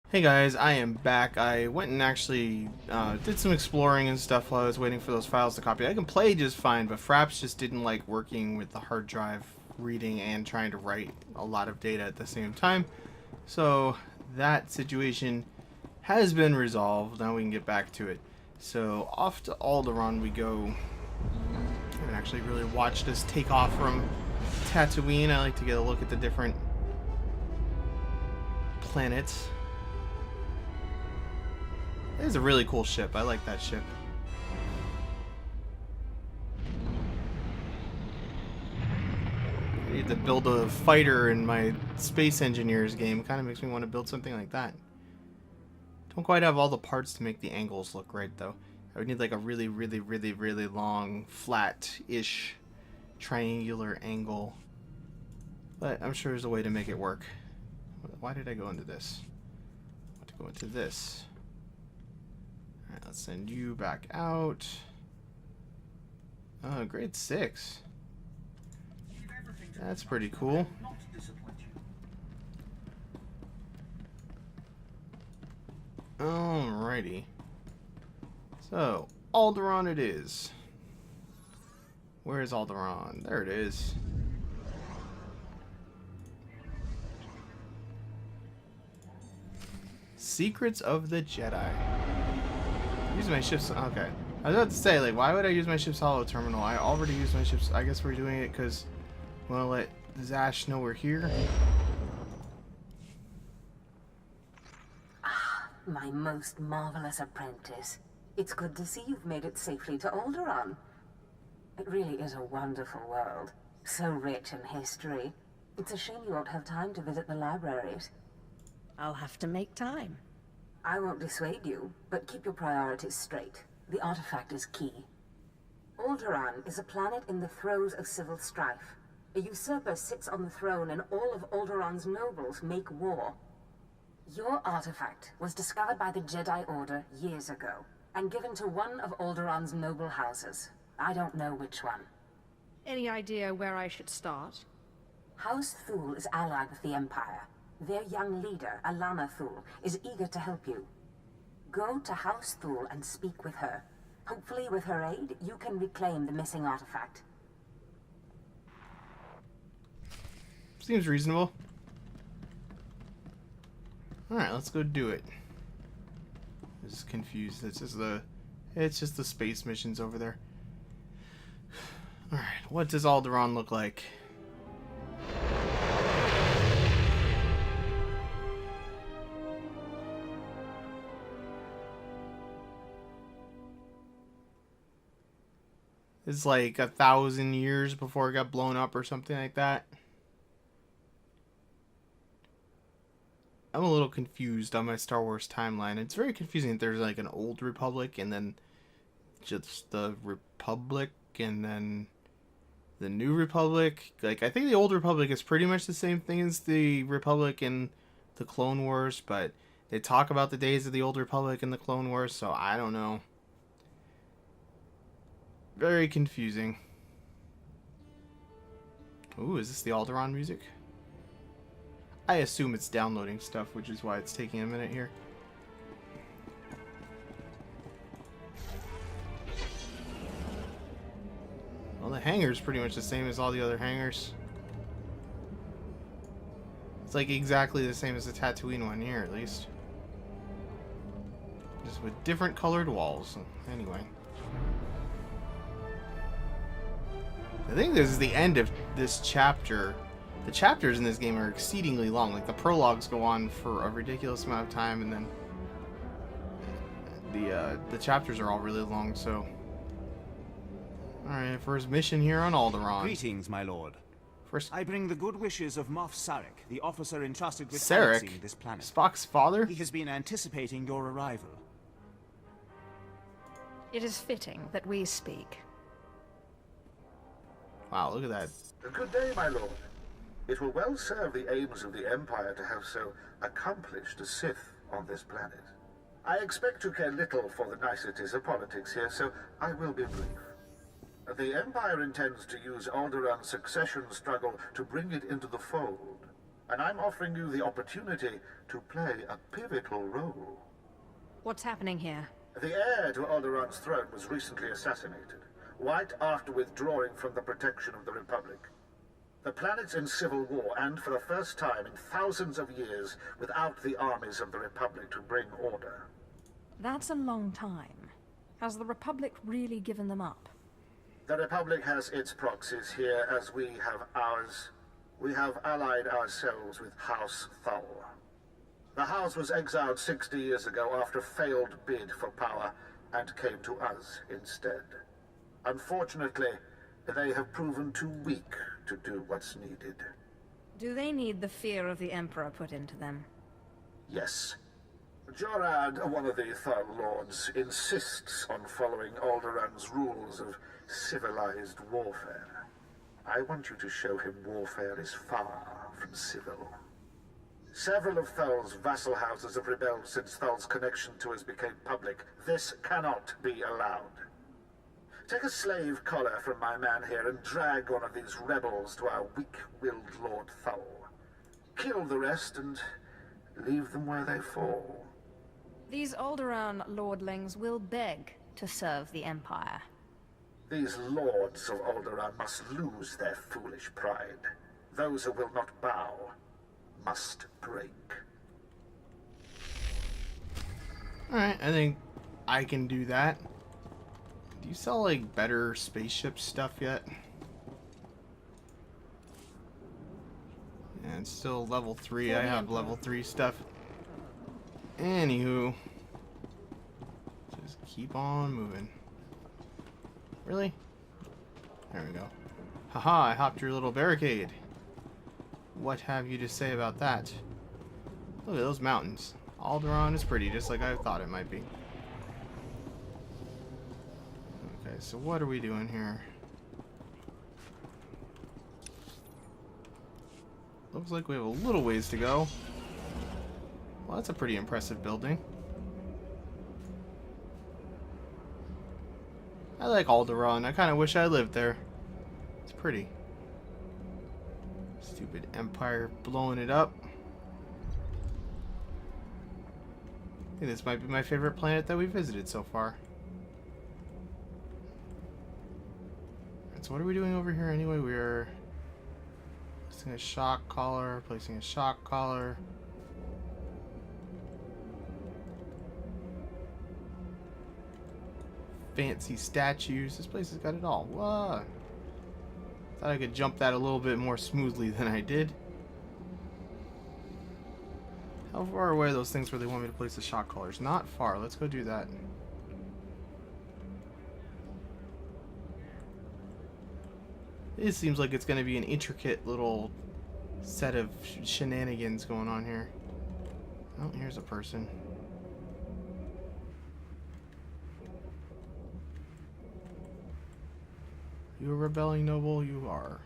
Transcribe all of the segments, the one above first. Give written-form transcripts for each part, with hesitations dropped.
Hey guys, I am back. I went and actually did some exploring and stuff while I was waiting for those files to copy. I can play just fine, but Fraps just didn't like working with the hard drive reading and trying to write a lot of data at the same time. So that situation has been resolved. Now we can get back to it. So off to Alderaan we go. I haven't actually really watched us take off from Tatooine. I like to get a look at the different planets. It is a really cool ship. I like that ship. I need to build a fighter in my Space Engineers game. Kind of makes me want to build something like that. Don't quite have all the parts to make the angles look right, though. I would need like a really long, flat-ish triangular angle. But I'm sure there's a way to make it work. Why did I go into this? I want to go into this. Alright, let's send you back out. Oh, grade 6. That's pretty cool. Alrighty. So, Alderaan it is. Where is Alderaan? There it is. Secrets of the Jedi. Use my ship's... Okay. I was about to say, like, why would I use my ship's holo terminal? I already used my ship's... I guess we're doing it because we want to let Zash know we're here. Ah, my most marvelous apprentice. It's good to see you've made it safely to Alderaan. It really is a wonderful world. So rich in history. It's a shame you won't have time to visit the libraries. I'll have to make time. I won't dissuade you, but keep your priorities straight. The artifact is key. Alderaan is a planet in the throes of civil strife. A usurper sits on the throne and all of Alderaan's nobles make war. Your artifact was discovered by the Jedi Order years ago, and given to one of Alderaan's noble houses. I don't know which one. Any idea where I should start? House Thule is allied with the Empire. Their young leader, Alana Thule, is eager to help you. Go to House Thule and speak with her. Hopefully with her aid, you can reclaim the missing artifact. Seems reasonable. Alright, let's go do it. I'm just confused. It's just the space missions over there. Alright, what does Alderaan look like? It's like 1,000 years before it got blown up or something like that. I'm a little confused on my Star Wars timeline. It's very confusing that there's like an old Republic and then just the Republic and then the New Republic. Like, I think the old Republic is pretty much the same thing as the Republic in the Clone Wars, but they talk about the days of the old Republic in the Clone Wars, so I don't know. Very confusing. Ooh, is this the Alderaan music? I assume it's downloading stuff, which is why it's taking a minute here. Well, the hangar's pretty much the same as all the other hangars. It's like exactly the same as the Tatooine one here, at least. Just with different colored walls. Anyway. I think this is the end of this chapter. The chapters in this game are exceedingly long. Like, the prologues go on for a ridiculous amount of time, and then the chapters are all really long, so... Alright, first mission here on Alderaan. Greetings, my lord. First... I bring the good wishes of Moff Sarek, the officer entrusted with Sarek? balancing this planet. Spock's father? He has been anticipating your arrival. It is fitting that we speak. Wow, look at that. A good day, my lord. It will well serve the aims of the Empire to have so accomplished a Sith on this planet. I expect you care little for the niceties of politics here, so I will be brief. The Empire intends to use Alderaan's succession struggle to bring it into the fold. and I'm offering you the opportunity to play a pivotal role. What's happening here? The heir to Alderaan's throne was recently assassinated, right after withdrawing from the protection of the Republic. The planet's in civil war, and for the first time in thousands of years, without the armies of the Republic to bring order. That's a long time. Has the Republic really given them up? The Republic has its proxies here, as we have ours. We have allied ourselves with House Thal. The House was exiled 60 years ago after a failed bid for power, and came to us instead. Unfortunately, they have proven too weak to do what's needed. Do they need the fear of the Emperor put into them? Yes. Jorad, one of the Thal Lords, insists on following Alderaan's rules of civilized warfare. I want you to show him warfare is far from civil. Several of Thal's vassal houses have rebelled since Thal's connection to us became public. This cannot be allowed. Take a slave collar from my man here and drag one of these rebels to our weak-willed Lord Thal. Kill the rest and leave them where they fall. These Alderaan lordlings will beg to serve the Empire. These lords of Alderaan must lose their foolish pride. Those who will not bow must break. Alright, I think I can do that. Do you sell, like, better spaceship stuff yet? Yeah, it's still level 3. I have level 3 stuff. Anywho. Just keep on moving. Really? There we go. Haha, I hopped your little barricade. What have you to say about that? Look at those mountains. Alderaan is pretty, just like I thought it might be. Okay, so what are we doing here? Looks like we have a little ways to go. Well, that's a pretty impressive building. I like Alderaan. I kind of wish I lived there. It's pretty. Stupid Empire blowing it up. I think this might be my favorite planet that we visited so far. Alright, so what are we doing over here anyway? We're placing a shock collar, placing a shock collar. Fancy statues. This place has got it all. Whoa. Thought I could jump that a little bit more smoothly than I did. How far away are those things where they want me to place the shock collars? Not far. Let's go do that. It seems like it's going to be an intricate little set of shenanigans going on here. Oh, here's a person. You a rebelling noble? You are.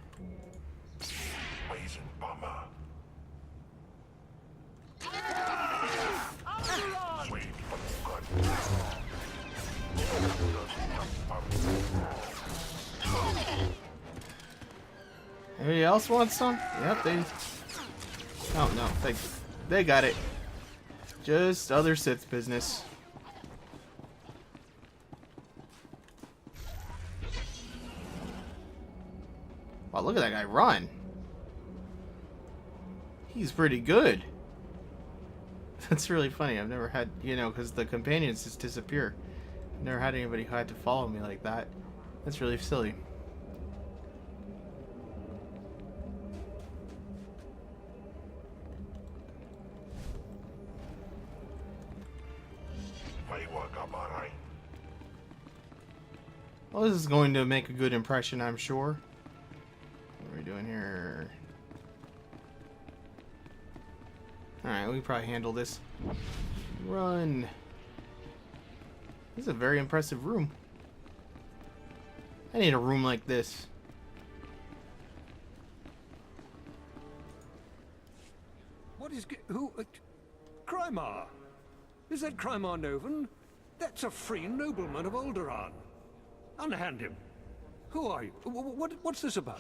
Anybody else want some? Yep, they... Oh, no. They got it. Just other Sith business. Wow, look at that guy run. He's pretty good. That's really funny. I've never had, you know, because the companions just disappear. I've never had anybody who had to follow me like that. That's really silly. Well, this is going to make a good impression, I'm sure. What are we doing here? Alright, we can probably handle this. Run! This is a very impressive room. I need a room like this. What is... who... Krymar? Is that Krymar Novan? That's a free nobleman of Alderaan. Unhand him. Who are you? What's this about?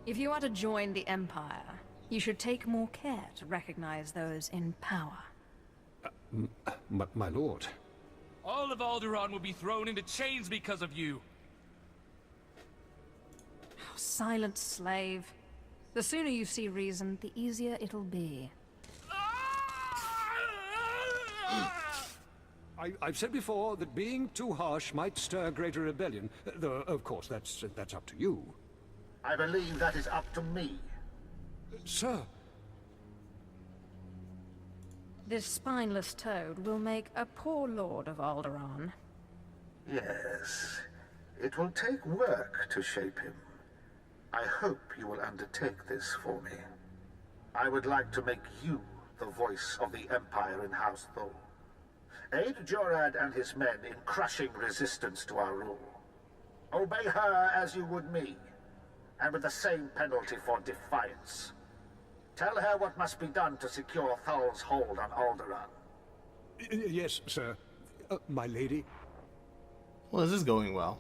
If you are to join the Empire, you should take more care to recognize those in power. My lord. All of Alderaan will be thrown into chains because of you. Oh, silent slave. The sooner you see reason, the easier it'll be. I've said before that being too harsh might stir greater rebellion, though, of course, that's up to you. I believe that is up to me. Sir. This spineless toad will make a poor lord of Alderaan. Yes. It will take work to shape him. I hope you will undertake this for me. I would like to make you the voice of the Empire in House Thul. Aid Jorad and his men in crushing resistance to our rule. Obey her as you would me, and with the same penalty for defiance. Tell her what must be done to secure Thul's hold on Alderaan. Yes, sir. My lady. Well, this is going well.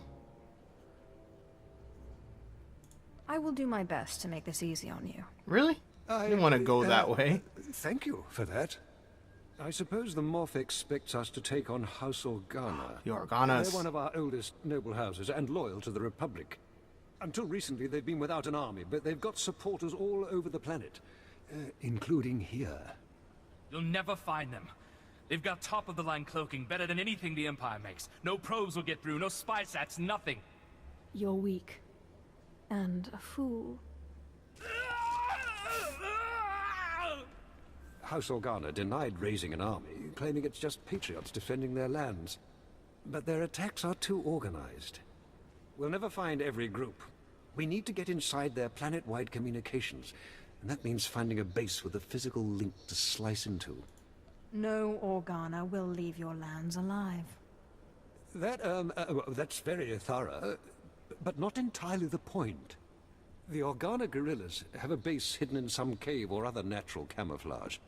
I will do my best to make this easy on you. Really? I didn't want to go that way. Thank you for that. I suppose the Moff expects us to take on House Organa. The Organas. They're one of our oldest noble houses and loyal to the Republic. Until recently, they've been without an army, but they've got supporters all over the planet, including here. You'll never find them. They've got top-of-the-line cloaking, better than anything the Empire makes. No probes will get through, no spy sats, nothing. You're weak. And a fool. House Organa denied raising an army, claiming it's just patriots defending their lands. But their attacks are too organized. We'll never find every group. We need to get inside their planet-wide communications, and that means finding a base with a physical link to slice into. No Organa will leave your lands alive. That's very thorough, but not entirely the point. The Organa guerrillas have a base hidden in some cave or other natural camouflage.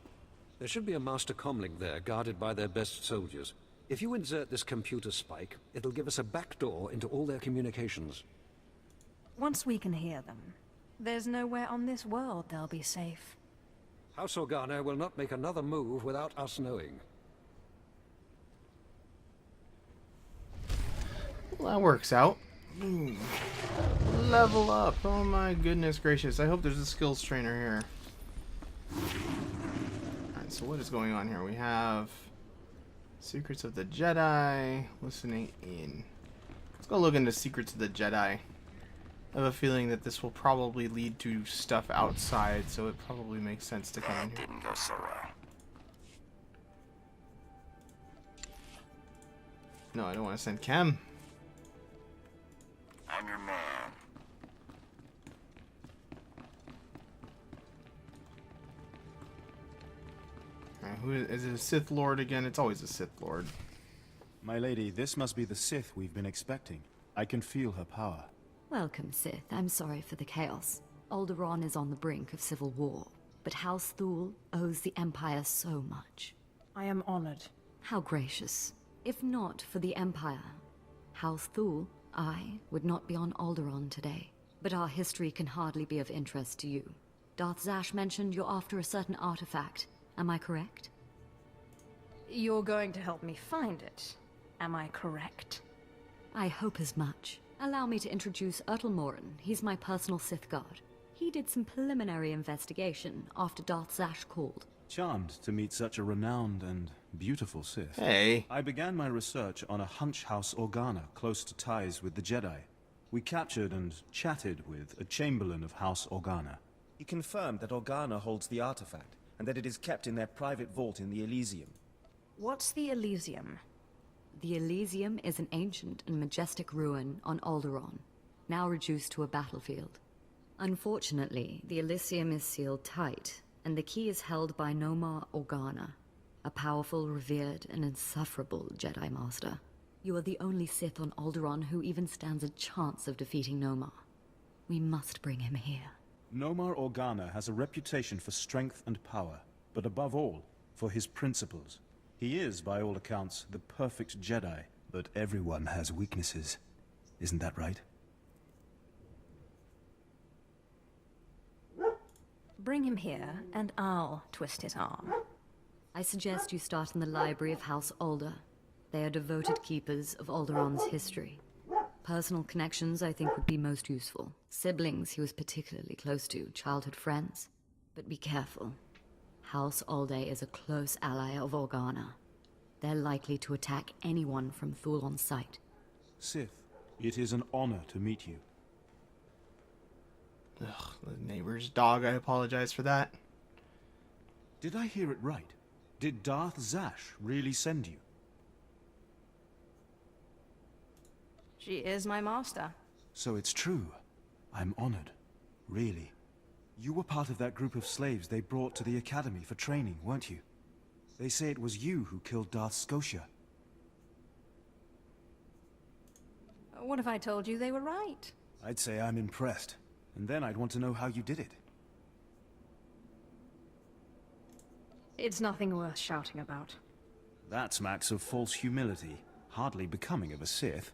There should be a master comlink there, guarded by their best soldiers. If you insert this computer spike, it'll give us a backdoor into all their communications. Once we can hear them, there's nowhere on this world they'll be safe. House Organa will not make another move without us knowing. Well, that works out. Boom. Level up. Oh my goodness gracious. I hope there's a skills trainer here. Alright, so what is going on here? We have Secrets of the Jedi. Listening in. Let's go look into Secrets of the Jedi. I have a feeling that this will probably lead to stuff outside, so it probably makes sense to come in here. Didn't go so well. No, I don't want to send Chem. I'm your man. Alright, who is it? A Sith Lord again? It's always a Sith Lord. My lady, this must be the Sith we've been expecting. I can feel her power. Welcome, Sith. I'm sorry for the chaos. Alderaan is on the brink of civil war, but House Thul owes the Empire so much. I am honored. How gracious. If not for the Empire, House Thul, I would not be on Alderaan today. But our history can hardly be of interest to you. Darth Zash mentioned you're after a certain artifact. Am I correct? You're going to help me find it. Am I correct? I hope as much. Allow me to introduce Morin. He's my personal Sith guard. He did some preliminary investigation after Darth Zash called. Charmed to meet such a renowned and beautiful Sith. Hey. I began my research on a hunch House Organa close to ties with the Jedi. We captured and chatted with a Chamberlain of House Organa. He confirmed that Organa holds the artifact, and that it is kept in their private vault in the Elysium. What's the Elysium? The Elysium is an ancient and majestic ruin on Alderaan, now reduced to a battlefield. Unfortunately, the Elysium is sealed tight, and the key is held by Nomar Organa, a powerful, revered, and insufferable Jedi Master. You are the only Sith on Alderaan who even stands a chance of defeating Nomar. We must bring him here. Nomar Organa has a reputation for strength and power, but above all, for his principles. He is, by all accounts, the perfect Jedi, but everyone has weaknesses. Isn't that right? Bring him here, and I'll twist his arm. I suggest you start in the library of House Alder. They are devoted keepers of Alderaan's history. Personal connections, I think, would be most useful. Siblings he was particularly close to, childhood friends. But be careful. House Alder is a close ally of Organa. They're likely to attack anyone from Thule on sight. Sith, it is an honor to meet you. Ugh, the neighbor's dog, I apologize for that. Did I hear it right? Did Darth Zash really send you? She is my master. So it's true. I'm honored. Really. You were part of that group of slaves they brought to the academy for training, weren't you? They say it was you who killed Darth Scotia. What if I told you they were right? I'd say I'm impressed. And then I'd want to know how you did it. It's nothing worth shouting about. That smacks of false humility, hardly becoming of a Sith.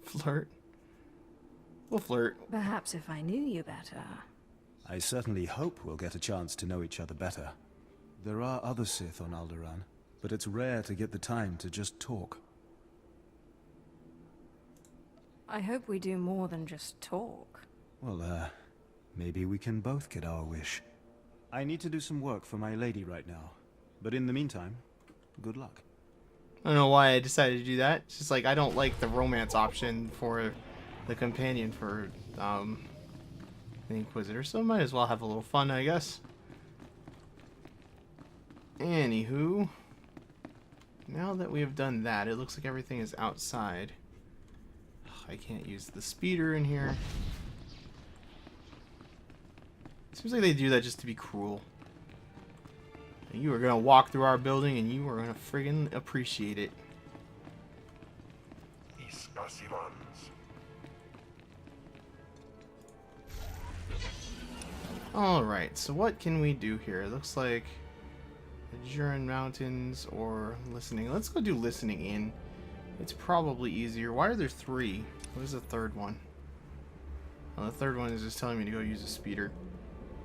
Flirt? We'll flirt. Perhaps if I knew you better. I certainly hope we'll get a chance to know each other better. There are other Sith on Alderaan, but it's rare to get the time to just talk. I hope we do more than just talk. Well, maybe we can both get our wish. I need to do some work for my lady right now. But in the meantime, good luck. I don't know why I decided to do that. It's just like, I don't like the romance option for the companion for, the Inquisitor, so might as well have a little fun, I guess. Anywho, now that we have done that, it looks like everything is outside. I can't use the speeder in here. Seems like they do that just to be cruel. You are gonna walk through our building and you are gonna friggin' appreciate it. Alright, so what can we do here? It looks like Alderaan Mountains or listening. Let's go do listening in. It's probably easier. Why are there three? What is the third one? Well, the third one is just telling me to go use a speeder.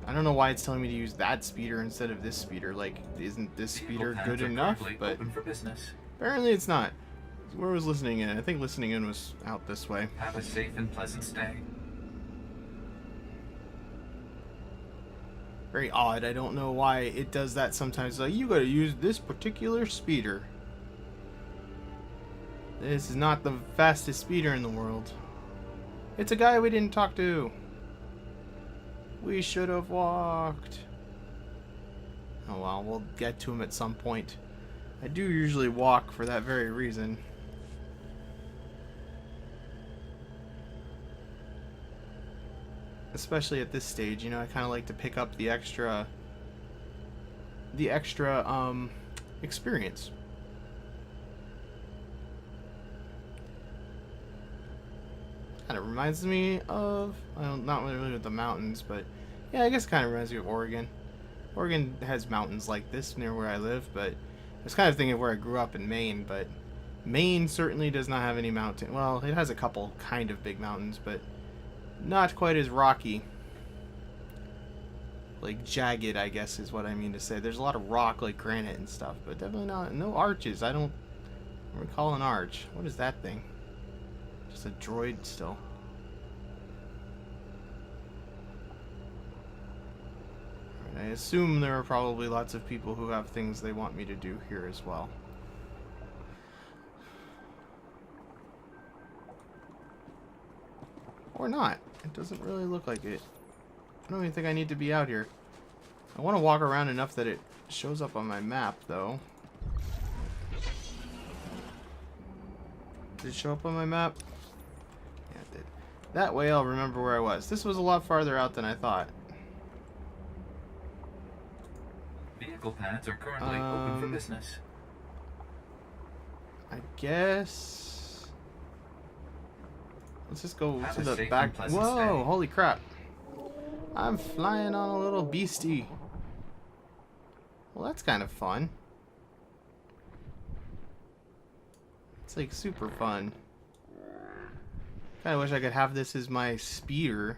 I don't know why it's telling me to use that speeder instead of this speeder. Like, isn't this speeder good enough? But apparently it's not. Where was listening in? I think listening in was out this way. Have a safe and pleasant stay. Very odd. I don't know why it does that sometimes. Like, you gotta use this particular speeder. This is not the fastest speeder in the world. It's a guy we didn't talk to. We should have walked. Oh well, we'll get to him at some point. I do usually walk for that very reason. Especially at this stage, you know, I kind of like to pick up the extra experience. Kind of reminds me of, well, not really with the mountains, but yeah, I guess it kind of reminds me of Oregon. Oregon has mountains like this near where I live, but I was kind of thinking of where I grew up in Maine, but Maine certainly does not have any mountain. Well, it has a couple kind of big mountains, but not quite as rocky. Like jagged, I guess is what I mean to say. There's a lot of rock, like granite and stuff, but definitely not, no arches. I don't recall an arch. What is that thing? Just a droid still. Alright, I assume there are probably lots of people who have things they want me to do here as well. Or not. It doesn't really look like it. I don't even think I need to be out here. I want to walk around enough that it shows up on my map, though. Did it show up on my map? Yeah, it did. That way I'll remember where I was. This was a lot farther out than I thought. Vehicle paths are currently open for business. I guess... Let's just go Have to a the safe back. and pleasant Whoa, stay. holy crap. I'm flying on a little beastie. Well, that's kind of fun. It's like super fun. Kind of wish I could have this as my speeder.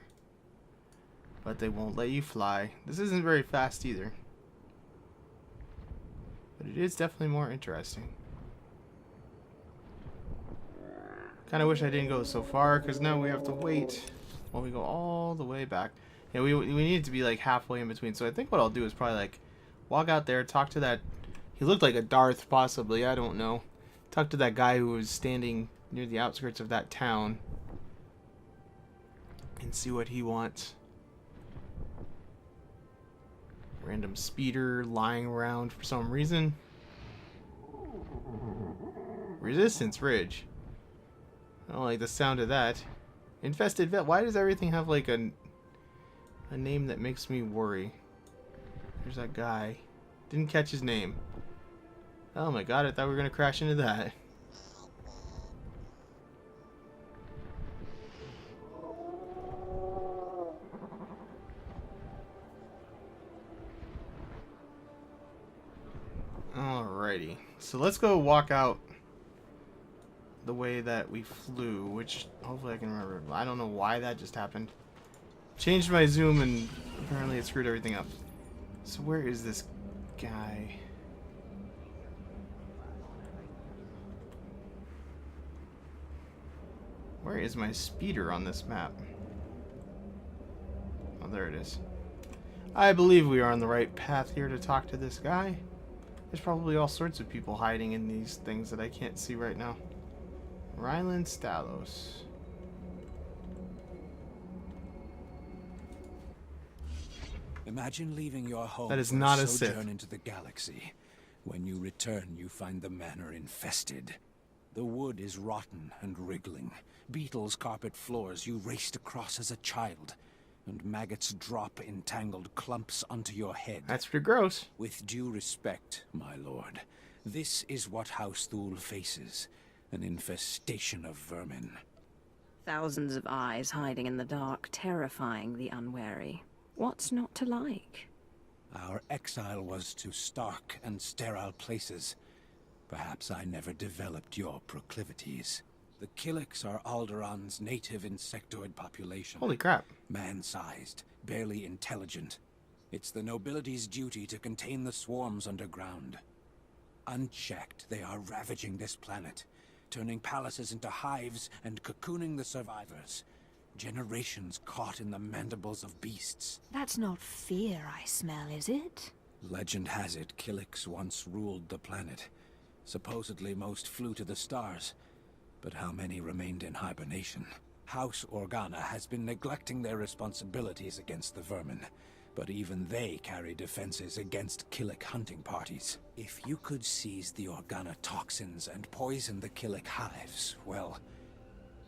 but they won't let you fly. This isn't very fast either. But it is definitely more interesting. Kind of wish I didn't go so far, because now we have to wait while we go all the way back. Yeah, we need to be like halfway in between. So I think what I'll do is probably like walk out there, talk to that. He looked like a Darth, possibly. I don't know. Talk to that guy who was standing near the outskirts of that town and see what he wants. Random speeder lying around for some reason. Resistance Ridge. I don't like the sound of that. Infested Vet. Why does everything have like a name that makes me worry? There's that guy. Didn't catch his name. Oh my god, I thought we were gonna crash into that. Alrighty. So let's go walk out the way that we flew, which hopefully I can remember. I don't know why that just happened. Changed my zoom and apparently it screwed everything up. So where is this guy? Where is my speeder on this map? Oh, there it is. I believe we are on the right path here to talk to this guy. There's probably all sorts of people hiding in these things that I can't see right now. Ryland Stalos. Imagine leaving your home That is for not a a Sith. sojourn into the galaxy. When you return, you find the manor infested. The wood is rotten and wriggling. Beetles carpet floors you raced across as a child. And maggots drop in tangled clumps onto your head. That's pretty gross. With due respect, my lord, this is what House Thule faces. An infestation of vermin. Thousands of eyes hiding in the dark, terrifying the unwary. What's not to like? Our exile was to stark and sterile places. Perhaps I never developed your proclivities. The Killiks are Alderaan's native insectoid population. Holy crap. Man-sized, barely intelligent. It's the nobility's duty to contain the swarms underground. Unchecked, they are ravaging this planet, turning palaces into hives and cocooning the survivors. Generations caught in the mandibles of beasts. That's not fear I smell, is it? Legend has it Killiks once ruled the planet. Supposedly most flew to the stars, but how many remained in hibernation? House Organa has been neglecting their responsibilities against the vermin, but even they carry defenses against Killik hunting parties. If you could seize the Organa toxins and poison the Killik hives, well,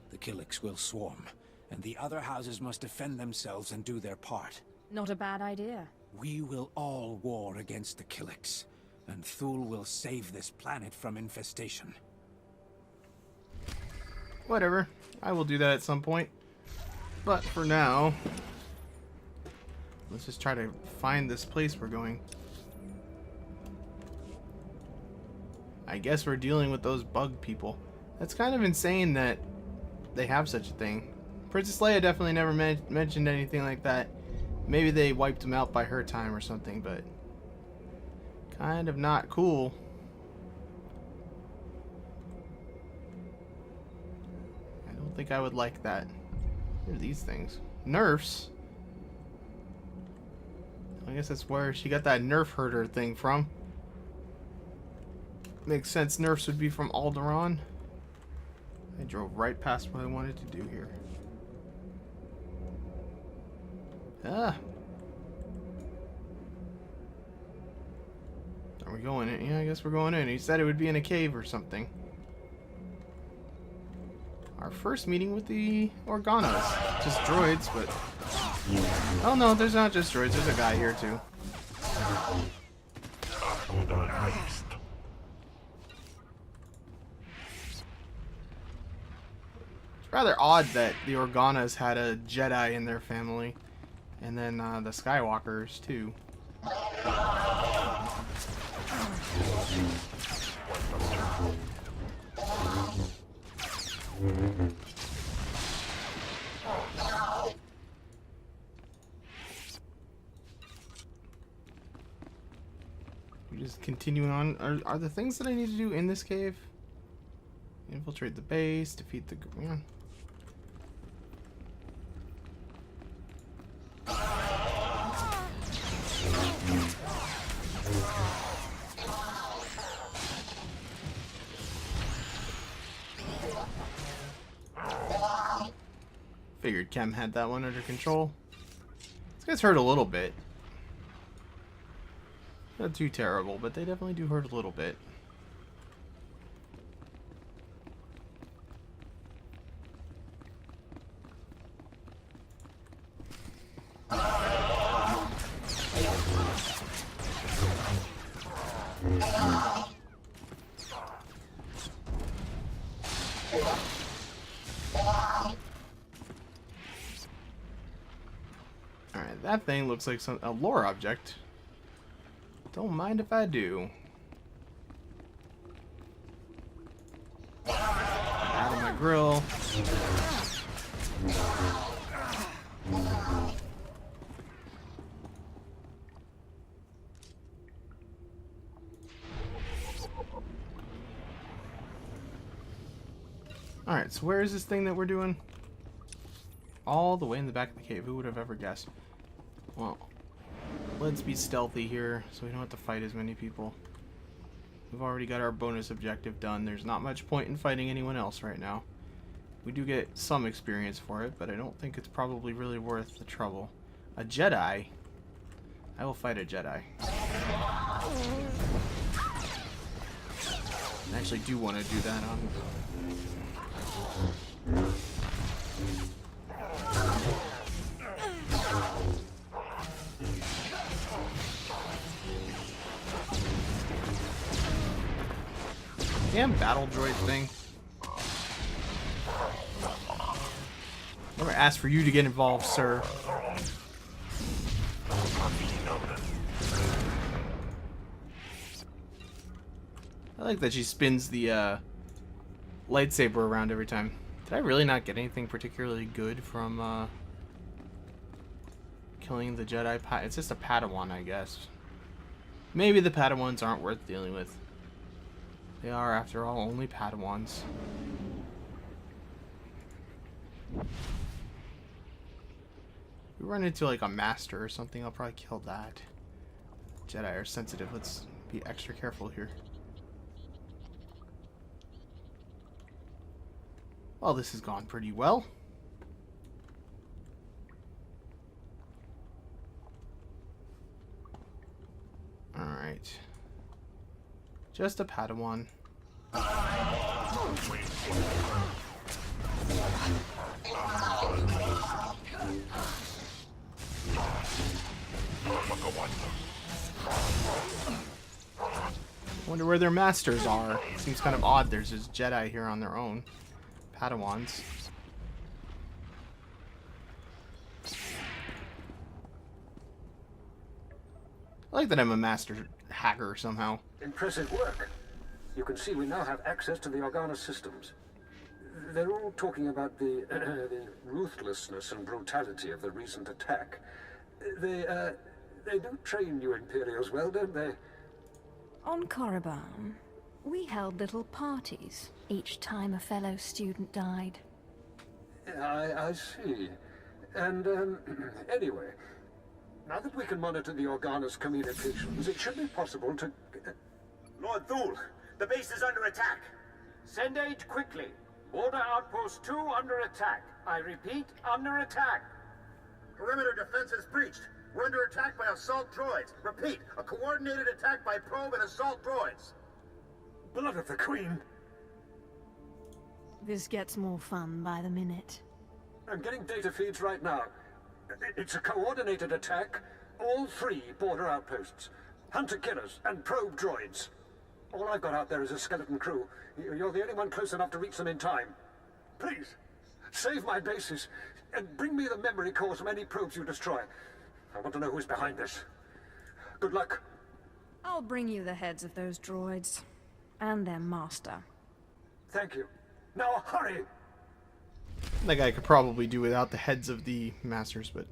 the Killiks will swarm, and the other houses must defend themselves and do their part. Not a bad idea. We will all war against the Killiks, and Thule will save this planet from infestation. Whatever. I will do that at some point. But for now, let's just try to find this place we're going. I guess we're dealing with those bug people. That's kind of insane that they have such a thing. Princess Leia definitely never mentioned anything like that. Maybe they wiped them out by her time or something, but kind of not cool. I don't think I would like that. What are these things? Nerfs? I guess that's where she got that nerf herder thing from. Makes sense, nerfs would be from Alderaan. I drove right past what I wanted to do here. Ah. Are we going in? Yeah, I guess we're going in. He said it would be in a cave or something. Our first meeting with the Organas. Just droids, but... Oh no, there's not just droids. There's a guy here too. It's rather odd that the Organas had a Jedi in their family. And then the Skywalkers too. continuing on. Are the things that I need to do in this cave? Infiltrate the base, defeat the... Yeah. Figured Chem had that one under control. These guys hurt a little bit. Not too terrible, but they definitely do hurt a little bit. Alright, that thing looks like a lore object. Don't mind if I do. Out of my grill. Alright, so where is this thing that we're doing? All the way in the back of the cave. Who would have ever guessed? Well, let's be stealthy here so we don't have to fight as many people. We've already got our bonus objective done. There's not much point in fighting anyone else right now. We do get some experience for it, but I don't think it's probably really worth the trouble. A Jedi? I will fight a Jedi. I actually do want to do that on... Damn battle droid thing. Never asked for you to get involved, sir. I like that she spins the lightsaber around every time. Did I really not get anything particularly good from killing the Jedi? It's just a Padawan, I guess. Maybe the Padawans aren't worth dealing with. They are, after all, only Padawans. We run into like a master or something, I'll probably kill that. Jedi are sensitive. Let's be extra careful here. Well, this has gone pretty well. Alright. Just a Padawan. Wonder where their masters are. Seems kind of odd there's this Jedi here on their own. Padawans. I like that I'm a master hacker somehow. Impressive work. You can see we now have access to the Organa systems. They're all talking about the ruthlessness and brutality of the recent attack. They do train you Imperials well, don't they? On Korriban, we held little parties each time a fellow student died. I see. And, anyway, now that we can monitor the Organa's communications, it should be possible to... Lord Thule, the base is under attack. Send aid quickly. Border Outpost 2 under attack. I repeat, under attack. Perimeter defenses breached. We're under attack by assault droids. Repeat, a coordinated attack by probe and assault droids. Blood of the Queen. This gets more fun by the minute. I'm getting data feeds right now. It's a coordinated attack. All 3 border outposts. Hunter-killers and probe droids. All I've got out there is a skeleton crew. You're the only one close enough to reach them in time. Please, save my bases, and bring me the memory cores from any probes you destroy. I want to know who's behind this. Good luck. I'll bring you the heads of those droids. And their master. Thank you. Now hurry! That guy could probably do without the heads of the masters, but...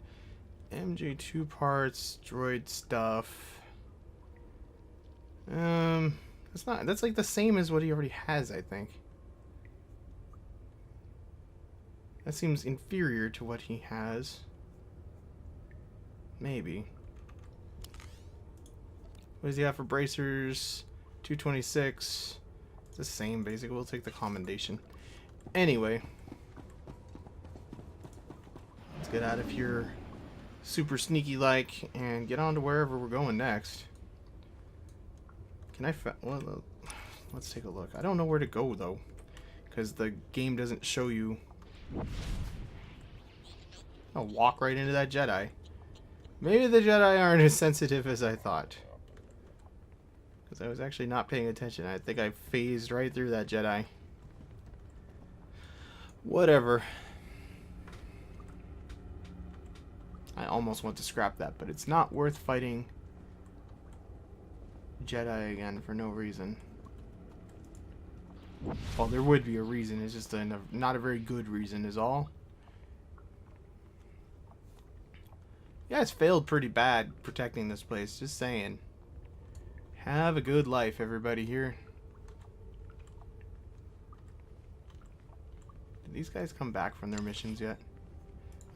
MJ2 parts, droid stuff... That's like the same as what he already has, I think. That seems inferior to what he has. Maybe. What does he have for bracers? 226. It's the same, basically. We'll take the commendation. Anyway. Let's get out of here super sneaky-like and get on to wherever we're going next. Can I... well, let's take a look. I don't know where to go, though. Because the game doesn't show you... I'll walk right into that Jedi. Maybe the Jedi aren't as sensitive as I thought. Because I was actually not paying attention. I think I phased right through that Jedi. Whatever. I almost want to scrap that, but it's not worth fighting Jedi again for no reason. Well, there would be a reason. It's just not a very good reason is all. Yeah, it's failed pretty bad protecting this place. Just saying. Have a good life, everybody here. Did these guys come back from their missions yet?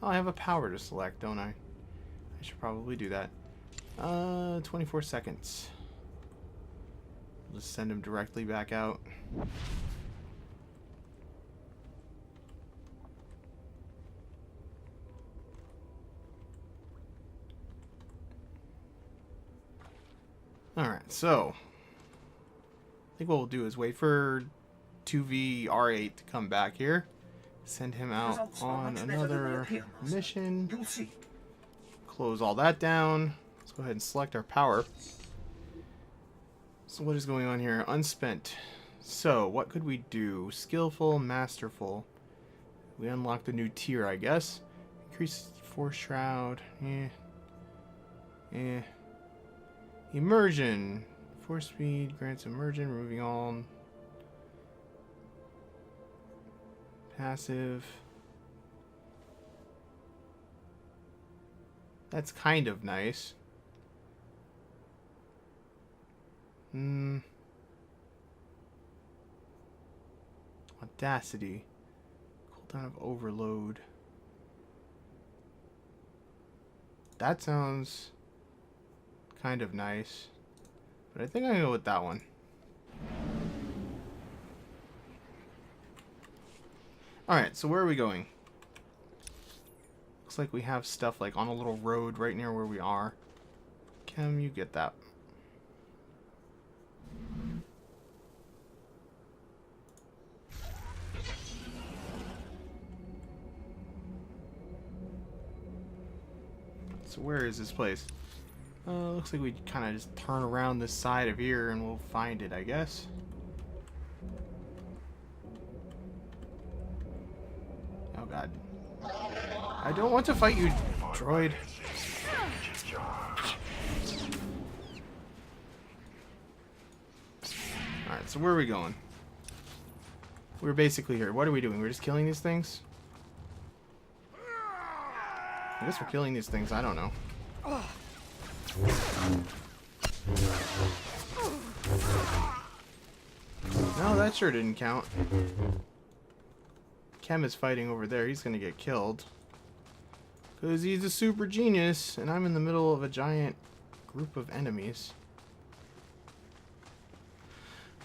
Oh, I have a power to select, don't I? I should probably do that. 24 seconds. Just send him directly back out. Alright, so I think what we'll do is wait for 2VR8 to come back here. Send him out on another mission. Close all that down. Let's go ahead and select our power. So what is going on here? Unspent. So what could we do? Skillful, masterful. We unlocked a new tier, I guess. Increase force shroud. Immersion. Force speed grants immersion, removing all. Passive. That's kind of nice. Audacity. Cooldown of overload. That sounds kind of nice. But I think I'm gonna go with that one. Alright, so where are we going? Looks like we have stuff like on a little road right near where we are. Chem, you get that. So where is this place? Looks like we kind of just turn around this side of here and we'll find it, I guess. Oh god. I don't want to fight you, droid. Alright, so where are we going? We're basically here. What are we doing? We're just killing these things? I guess we're killing these things. I don't know. No, that sure didn't count. Chem is fighting over there. He's gonna get killed. Because he's a super genius, and I'm in the middle of a giant group of enemies.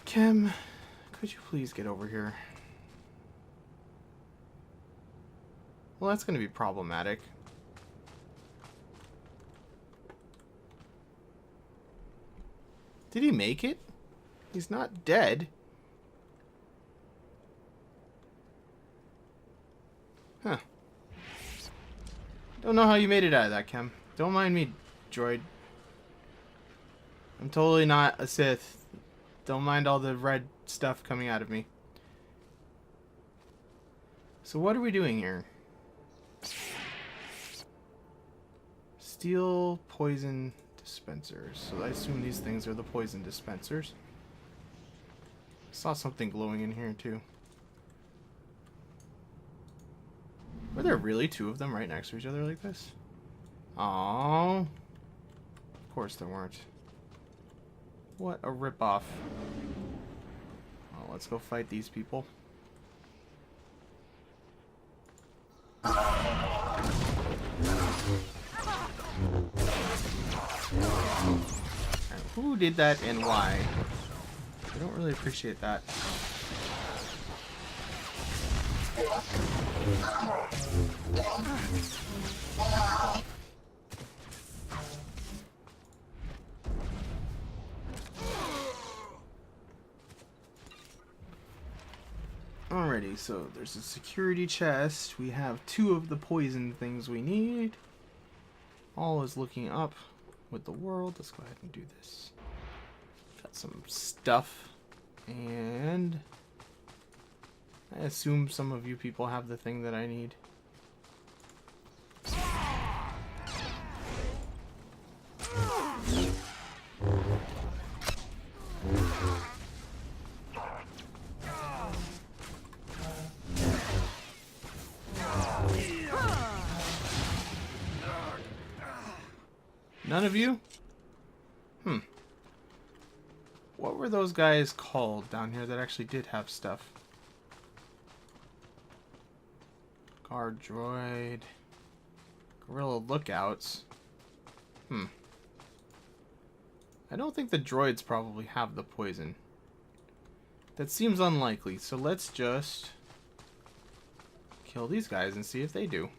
Chem, could you please get over here? Well, that's gonna be problematic. Did he make it? He's not dead. Huh. Don't know how you made it out of that, Chem. Don't mind me, droid. I'm totally not a Sith. Don't mind all the red stuff coming out of me. So what are we doing here? Steel poison dispensers. So I assume these things are the poison dispensers. Saw something glowing in here too. Were there really two of them right next to each other like this? Aww. Of course there weren't. What a ripoff. Well, let's go fight these people. Who did that and why? I don't really appreciate that. Alrighty, so there's a security chest. We have 2 of the poison things we need. All is looking up with the world. Let's go ahead and do this. Got some stuff, and I assume some of you people have the thing that I need. None of you? What were those guys called down here that actually did have stuff? Guard droid. Guerrilla lookouts. I don't think the droids probably have the poison. That seems unlikely, so let's just kill these guys and see if they do.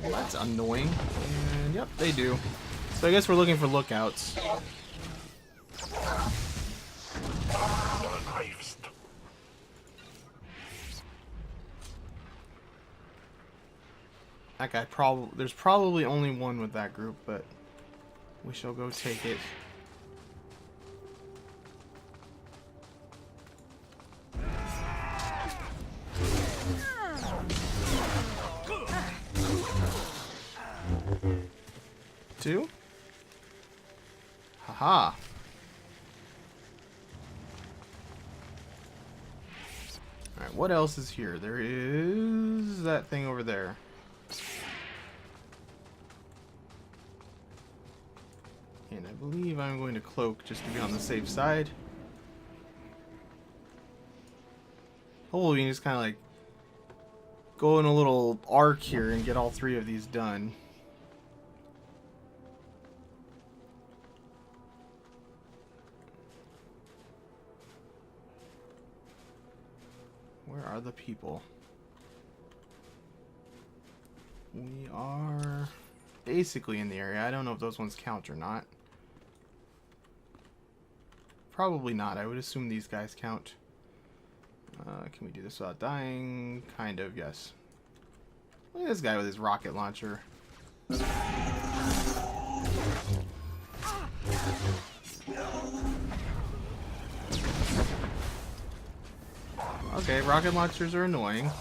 Well, that's annoying. And yep, they do. So I guess we're looking for lookouts. That guy there's probably only one with that group, but we shall go take it. Two? Haha. Alright, what else is here? There is that thing over there. And I believe I'm going to cloak just to be on the safe side. Hopefully we can just kind of like go in a little arc here and get all 3 of these done. Where are the people? We are basically in the area. I don't know if those ones count or not. Probably not. I would assume these guys count. Can we do this without dying? Kind of, yes. Look at this guy with his rocket launcher. Okay, rocket launchers are annoying.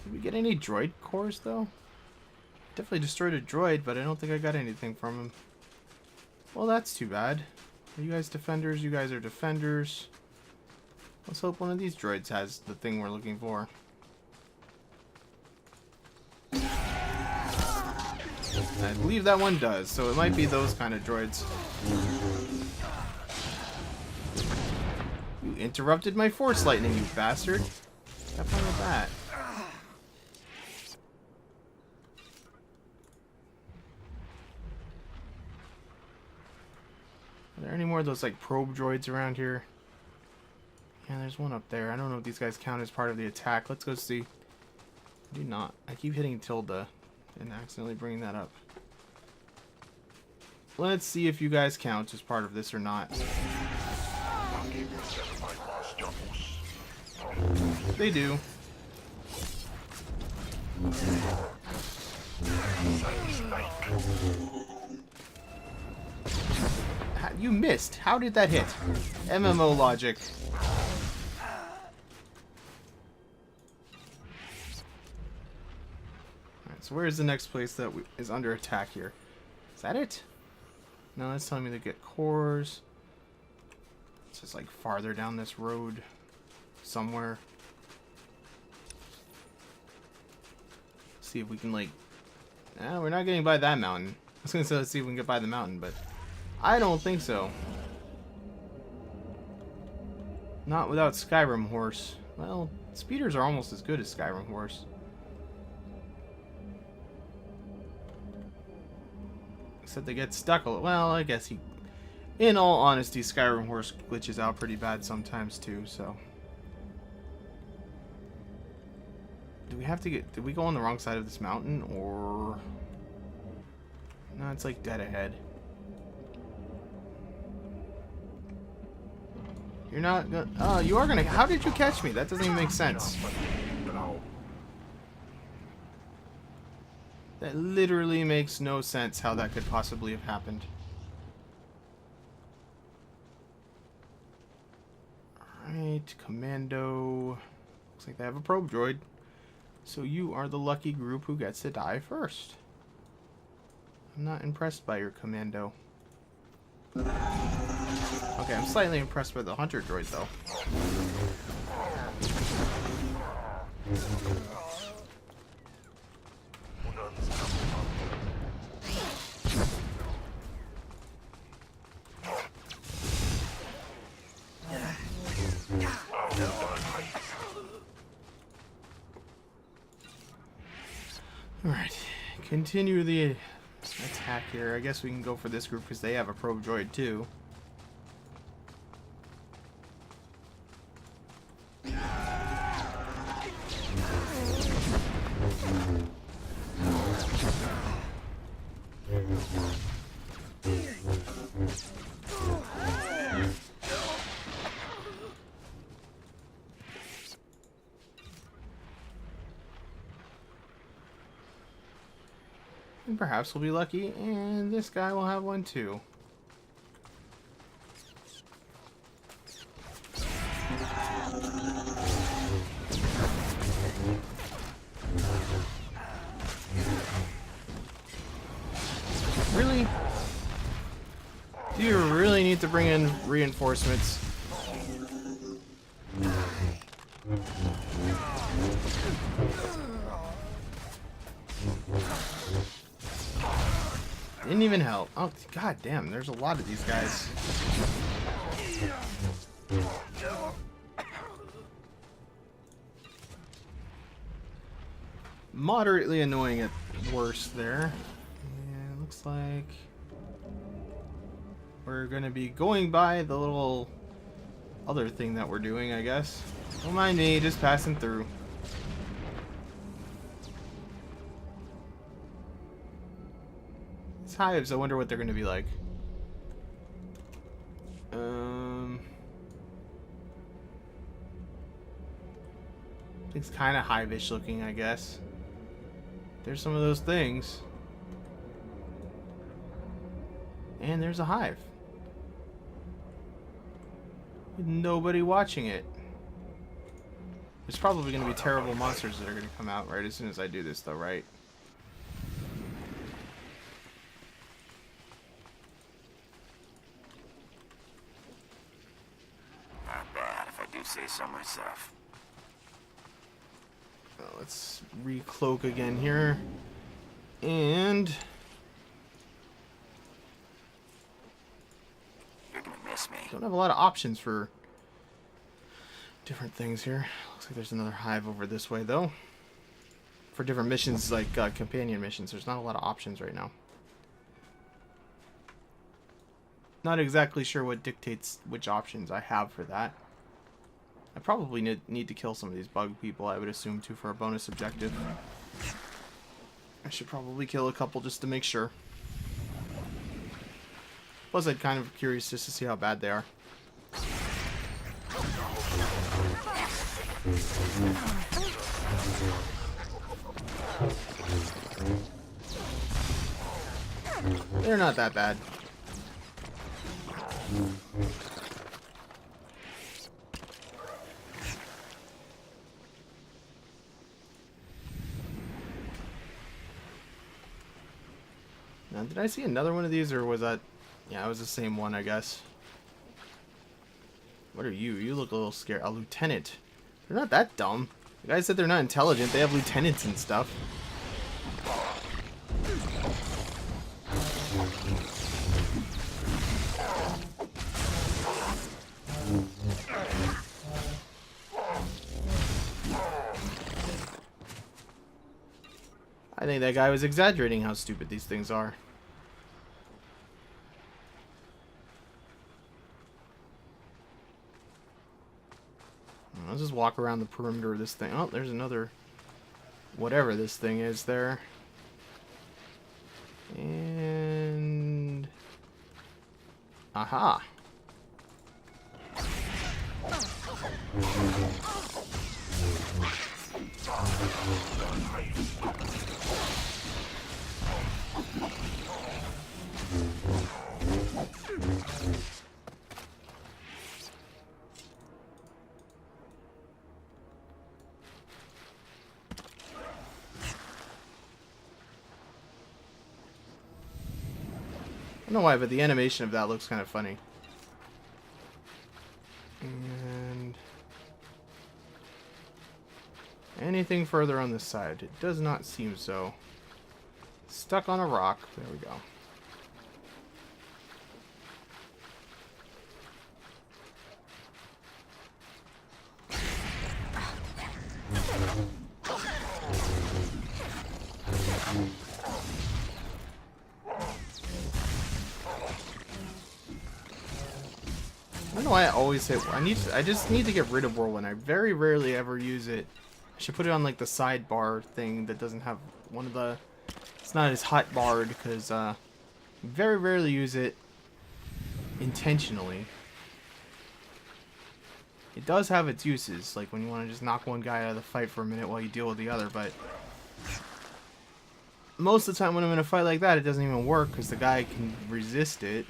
Did we get any droid cores, though? Definitely destroyed a droid, but I don't think I got anything from him. Well, that's too bad. Are you guys defenders? You guys are defenders. Let's hope one of these droids has the thing we're looking for. I believe that one does, so it might be those kind of droids. You interrupted my force lightning, you bastard. Have fun with that. Are there any more of those like probe droids around here? Yeah, there's one up there. I don't know if these guys count as part of the attack. Let's go see. Do not. I keep hitting tilde and accidentally bringing that up. Let's see if you guys count as part of this or not. They do. You missed. How did that hit? MMO logic. Alright, so where is the next place that is under attack here? Is that it? No, that's telling me to get cores. It's just like farther down this road somewhere. See if we can like... Nah, we're not getting by that mountain. I was gonna say let's see if we can get by the mountain, but I don't think so. Not without Skyrim Horse. Well, speeders are almost as good as Skyrim Horse. Except they get stuck a lot. Well, I guess he... In all honesty, Skyrim Horse glitches out pretty bad sometimes too, so... Do we have to get... Did we go on the wrong side of this mountain, or... No, it's like dead ahead. You're not gonna... Oh, you are gonna... How did you catch me? That doesn't even make sense. That literally makes no sense how that could possibly have happened. Alright, Commando... Looks like they have a probe droid. So you are the lucky group who gets to die first. I'm not impressed by your Commando. Okay, I'm slightly impressed by the Hunter droid, though. Alright, continue the attack here. I guess we can go for this group because they have a probe droid too. And perhaps we'll be lucky, and this guy will have one too. Really? Do you really need to bring in reinforcements? Didn't even help. Oh, god damn, there's a lot of these guys. Moderately annoying at worst there. Yeah, looks like we're gonna be going by the little other thing that we're doing, I guess. Don't mind me, just passing through. Hives, I wonder what they're going to be like. It's kind of hive-ish looking, I guess. There's some of those things. And there's a hive. With nobody watching it. There's probably going to be terrible monsters that are going to come out right as soon as I do this, though, right? Say so myself. Well, let's recloak again here, and you're gonna miss me. Don't have a lot of options for different things here. Looks like there's another hive over this way, though. For different missions, like companion missions, there's not a lot of options right now. Not exactly sure what dictates which options I have for that. I probably need to kill some of these bug people, I would assume, too, for a bonus objective. I should probably kill a couple just to make sure. Plus, I'm kind of curious just to see how bad they are. They're not that bad. Now, did I see another one of these, or was that... Yeah, it was the same one, I guess. What are you? You look a little scared. A lieutenant. They're not that dumb. The guy said they're not intelligent. They have lieutenants and stuff. I think that guy was exaggerating how stupid these things are. Let's just walk around the perimeter of this thing. Oh, there's another... whatever this thing is there. And... aha! I don't know why, but the animation of that looks kind of funny. And anything further on this side? It does not seem so. Stuck on a rock. There we go. I don't know why I always hit. I just need to get rid of Whirlwind. I very rarely ever use it. I should put it on like the sidebar thing that doesn't have one of the... It's not as hot barred because very rarely use it intentionally. It does have its uses, like when you want to just knock one guy out of the fight for a minute while you deal with the other, but most of the time when I'm in a fight like that, it doesn't even work because the guy can resist it.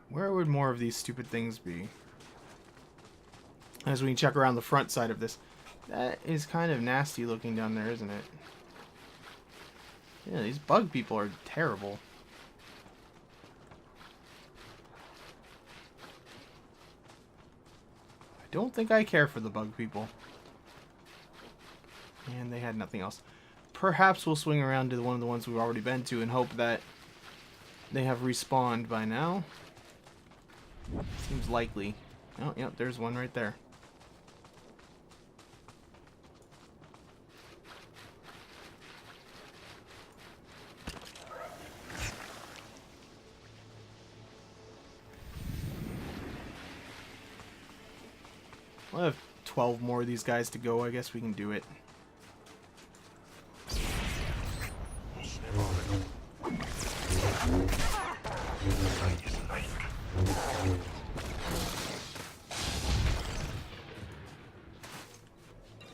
Where would more of these stupid things be? As we can check around the front side of this. That is kind of nasty looking down there, isn't it? Yeah, these bug people are terrible. I don't think I care for the bug people. And they had nothing else. Perhaps we'll swing around to one of the ones we've already been to and hope that they have respawned by now. Seems likely. Oh, yep, there's one right there. We'll have 12 more of these guys to go. I guess we can do it.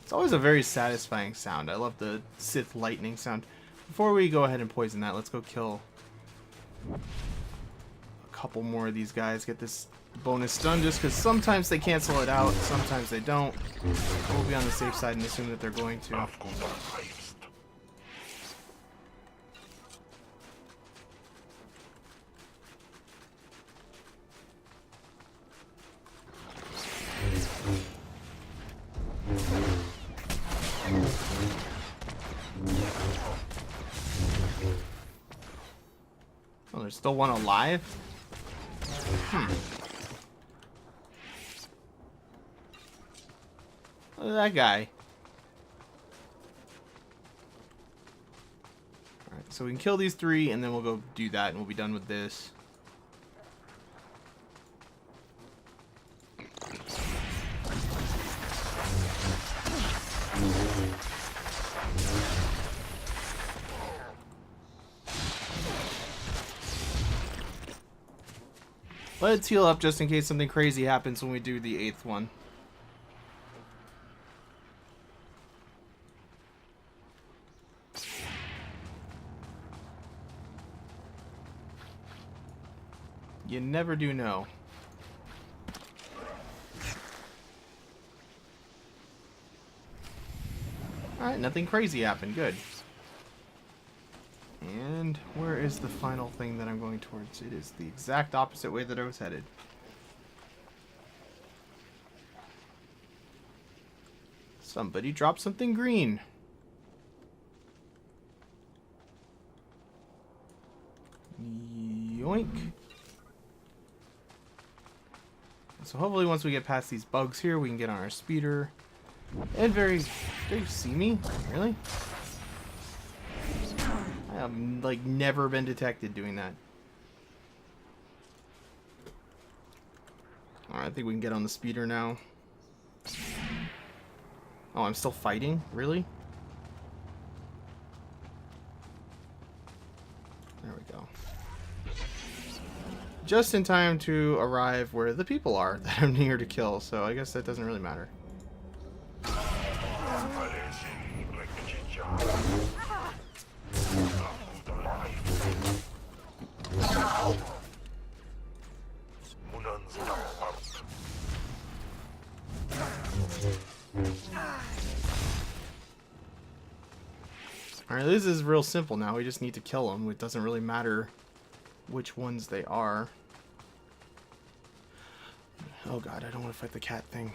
It's always a very satisfying sound. I love the Sith lightning sound. Before we go ahead and poison that, let's go kill a couple more of these guys. Get this bonus stun just because sometimes they cancel it out, sometimes they don't. We'll be on the safe side and assume that they're going to. Oh, there's still one alive? Look at that guy. Alright, so we can kill these three and then we'll go do that and we'll be done with this. Let's heal up just in case something crazy happens when we do the 8th one. You never do know. Alright, nothing crazy happened. Good. And where is the final thing that I'm going towards? It is the exact opposite way that I was headed. Somebody dropped something green. Yoink. So hopefully once we get past these bugs here, we can get on our speeder. And do you see me? Really? I have, like, never been detected doing that. Alright, I think we can get on the speeder now. Oh, I'm still fighting? Really? There we go. Just in time to arrive where the people are that I'm near to kill, so I guess that doesn't really matter. Alright, this is real simple now. We just need to kill them. It doesn't really matter which ones they are. Oh god, I don't want to fight the cat thing.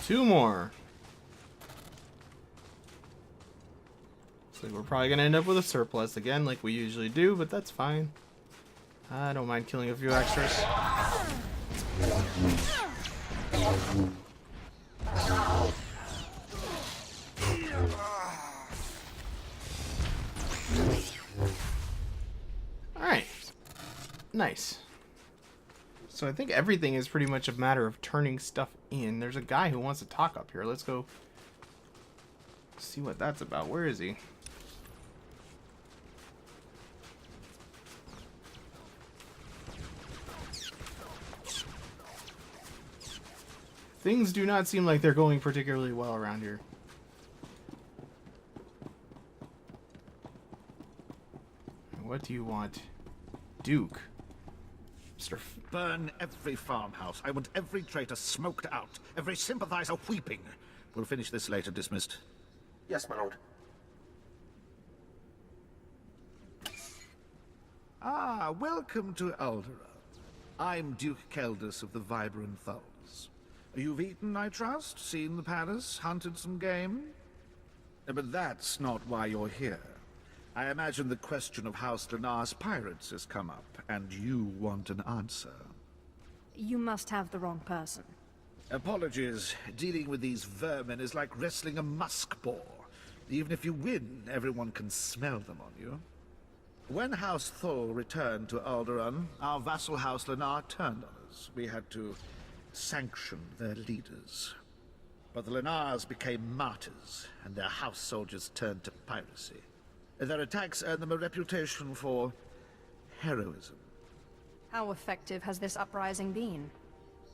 Two more. So we're probably gonna end up with a surplus again, like we usually do, but that's fine. I don't mind killing a few extras. Alright. Nice. So I think everything is pretty much a matter of turning stuff in. There's a guy who wants to talk up here. Let's go see what that's about. Where is he? Things do not seem like they're going particularly well around here. What do you want? Duke. Burn every farmhouse. I want every traitor smoked out. Every sympathizer weeping. We'll finish this later. Dismissed. Yes, my lord. Ah, welcome to Alderaan. I'm Duke Keldus of the Vibrant Thulls. You've eaten, I trust? Seen the palace? Hunted some game? But that's not why you're here. I imagine the question of House Lanar's pirates has come up, and you want an answer. You must have the wrong person. Apologies. Dealing with these vermin is like wrestling a musk boar. Even if you win, everyone can smell them on you. When House Thor returned to Alderaan, our vassal House Lanar turned on us. We had to sanction their leaders. But the Lanars became martyrs, and their house soldiers turned to piracy. Their attacks earned them a reputation for heroism. How effective has this uprising been?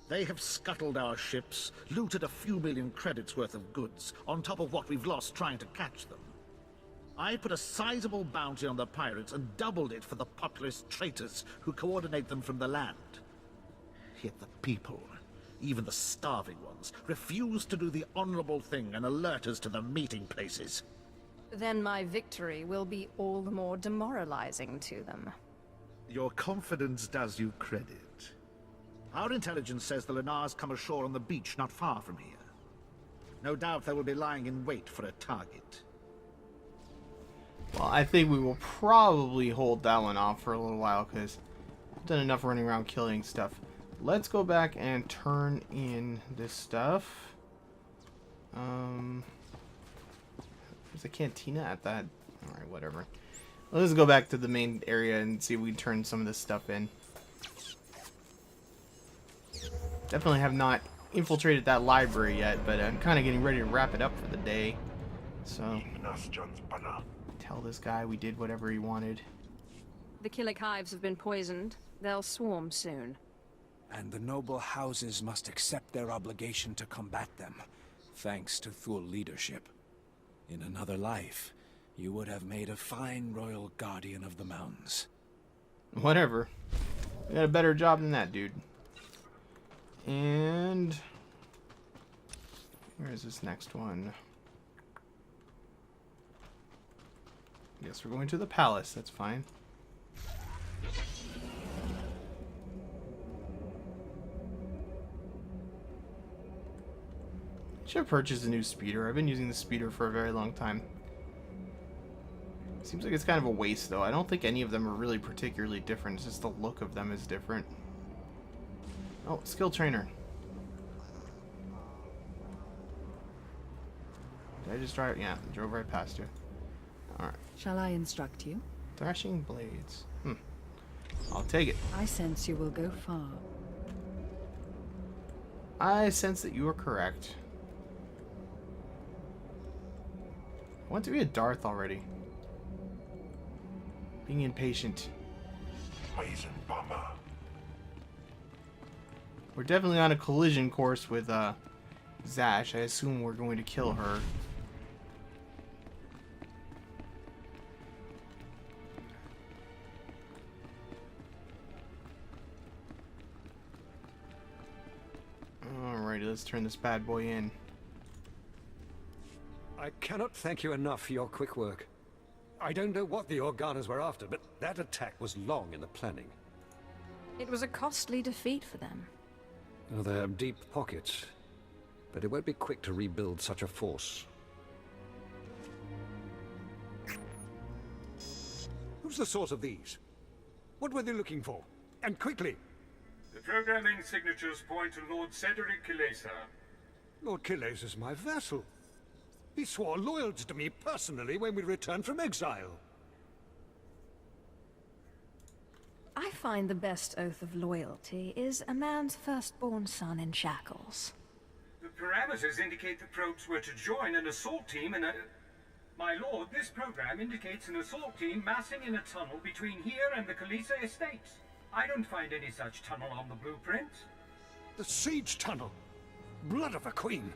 They have scuttled our ships, looted a few million credits worth of goods, on top of what we've lost trying to catch them. I put a sizable bounty on the pirates and doubled it for the populist traitors who coordinate them from the land. Yet the people, even the starving ones, refuse to do the honorable thing and alert us to the meeting places. Then my victory will be all the more demoralizing to them. Your confidence does you credit. Our intelligence says the Lanars come ashore on the beach not far from here. No doubt they will be lying in wait for a target. Well, I think we will probably hold that one off for a little while, because I've done enough running around killing stuff. Let's go back and turn in this stuff. There's a cantina at that. Alright, whatever. Let's go back to the main area and see if we can turn some of this stuff in. Definitely have not infiltrated that library yet, but I'm kind of getting ready to wrap it up for the day. So, tell this guy we did whatever he wanted. The Killik hives have been poisoned. They'll swarm soon. And the noble houses must accept their obligation to combat them, thanks to Thule leadership. In another life, you would have made a fine royal guardian of the mountains. Whatever. I got a better job than that, dude. And where is this next one? Guess we're going to the palace. That's fine. Should have purchased a new speeder. I've been using the speeder for a very long time. Seems like it's kind of a waste, though. I don't think any of them are really particularly different. It's just the look of them is different. Oh, skill trainer. Did I just drive? Yeah, drove right past you. Alright. Shall I instruct you? Thrashing blades. I'll take it. I sense you will go far. I sense that you are correct. I want to be a Darth already. Being impatient. Poison bomber. We're definitely on a collision course with Zash. I assume we're going to kill her. Alrighty, let's turn this bad boy in. I cannot thank you enough for your quick work. I don't know what the Organas were after, but that attack was long in the planning. It was a costly defeat for them. Oh, they have deep pockets, but it won't be quick to rebuild such a force. Who's the source of these? What were they looking for? And quickly! The programming signatures point to Lord Cedric Kilesa. Lord Kilesa is my vassal. He swore loyalty to me personally when we returned from exile. I find the best oath of loyalty is a man's firstborn son in shackles. The parameters indicate the probes were to join an assault team in a... My lord, this program indicates an assault team massing in a tunnel between here and the Kilesa estates. I don't find any such tunnel on the blueprint. The siege tunnel! Blood of a queen!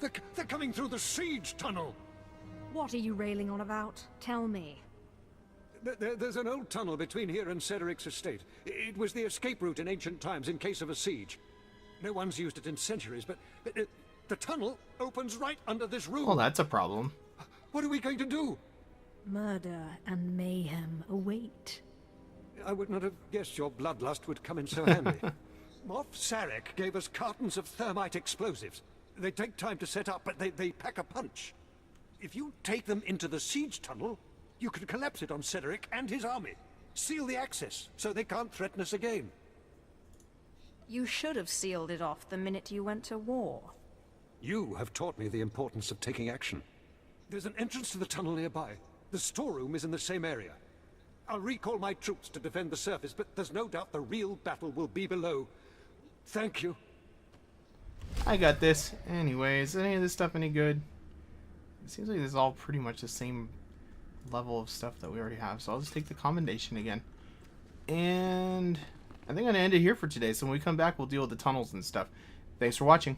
They're coming through the siege tunnel! What are you railing on about? Tell me. There's an old tunnel between here and Cedric's estate. It was the escape route in ancient times in case of a siege. No one's used it in centuries, but the tunnel opens right under this room. Well, that's a problem. What are we going to do? Murder and mayhem await. I would not have guessed your bloodlust would come in so handy. Moff Sarek gave us cartons of thermite explosives. They take time to set up, but they pack a punch. If you take them into the siege tunnel, you could collapse it on Cedric and his army. Seal the access, so they can't threaten us again. You should have sealed it off the minute you went to war. You have taught me the importance of taking action. There's an entrance to the tunnel nearby. The storeroom is in the same area. I'll recall my troops to defend the surface, but there's no doubt the real battle will be below. Thank you. I got this. Anyways, any of this stuff any good? It seems like this is all pretty much the same level of stuff that we already have, so I'll just take the commendation again. And I think I'm going to end it here for today, so when we come back, we'll deal with the tunnels and stuff. Thanks for watching.